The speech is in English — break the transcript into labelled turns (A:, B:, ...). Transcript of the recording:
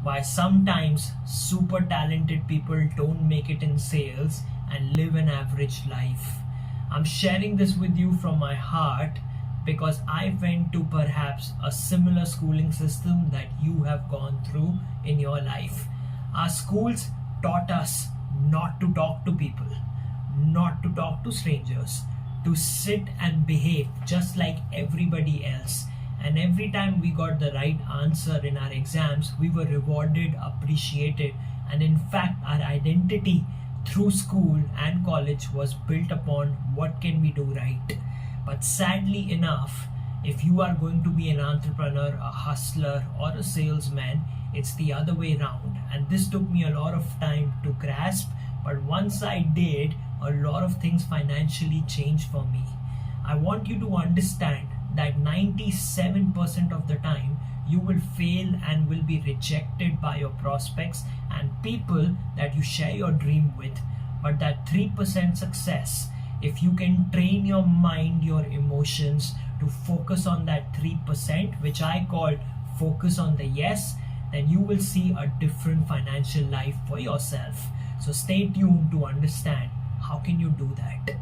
A: why sometimes super talented people don't make it in sales and live an average life. I'm sharing this with you from my heart because I went to perhaps a similar schooling system that you have gone through in your life. Our schools taught us not to talk to people, not to talk to strangers, to sit and behave just like everybody else. And every time we got the right answer in our exams, we were rewarded, appreciated, and in fact, our identity through school and college was built upon what can we do right. But sadly enough, if you are going to be an entrepreneur, a hustler, or a salesman, it's the other way around. And this took me a lot of time to grasp, but once I did, a lot of things financially changed for me. I want you to understand that 97% of the time you will fail and will be rejected by your prospects and people that you share your dream with. But that 3% success, if you can train your mind, your emotions to focus on that 3%, which I call focus on the yes, then you will see a different financial life for yourself. So stay tuned to understand how can you do that.